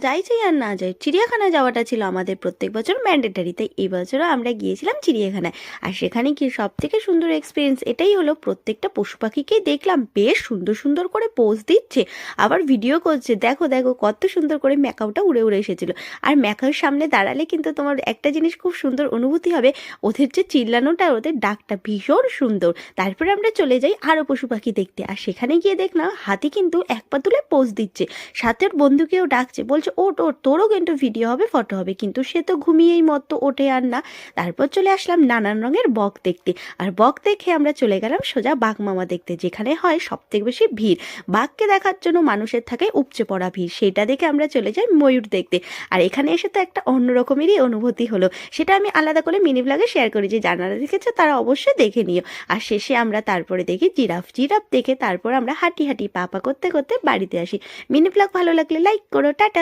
যাই চাই আর না যাই, চিড়িয়াখানায় যাওয়াটা ছিল আমাদের প্রত্যেক বছর ম্যান্ডেটারি। তাই এই বছরও আমরা গিয়েছিলাম চিড়িয়াখানায়। আর সেখানে গিয়ে সব থেকে সুন্দর এক্সপিরিয়েন্স এটাই হলো, প্রত্যেকটা পশু পাখিকেই দেখলাম বেশ সুন্দর সুন্দর করে পোজ দিচ্ছে, আবার ভিডিও করছে। দেখো দেখো কত সুন্দর করে ম্যাকাওটা উড়ে উড়ে এসেছিলো। আর ম্যাকাওর সামনে দাঁড়ালে কিন্তু তোমার একটা জিনিস খুব সুন্দর অনুভূতি হবে, ওদের যে চিল্লানোটা, ওদের ডাকটা ভীষণ সুন্দর। তারপরে আমরা চলে যাই আরও পশু পাখি দেখতে। আর সেখানে গিয়ে দেখলাম হাতি কিন্তু এক পা তুলে পোজ দিচ্ছে, সাথে ওর বন্ধুকেও ডাকছে, বলছে ওট ওট, তোরও কিন্তু ভিডিও হবে, ফটো হবে। কিন্তু সে তো ঘুমিয়েই মতো ওঠে আর না। তারপর চলে আসলাম নানান রঙের বক দেখতে। আর বক দেখে আমরা চলে গেলাম সোজা বাঘ মামা দেখতে, যেখানে হয় সব থেকে বেশি ভিড়। বাঘকে দেখার জন্য মানুষের থাকে উপচে পড়া ভিড়। সেটা দেখে আমরা চলে যাই ময়ূর দেখতে। আর এখানে এসে তো একটা অন্যরকমেরই অনুভূতি হলো, সেটা আমি আলাদা করে মিনি ব্লগে শেয়ার করি, যে যারা দেখেছে তারা অবশ্যই দেখে নিও। আর শেষে আমরা তারপরে দেখি জিরাফ। জিরাফ দেখে তারপর আমরা হাঁটি হাঁটি পা পা করতে করতে বাড়িতে আসি। মিনি ব্লগ ভালো লাগলে লাইক করো, টাটা।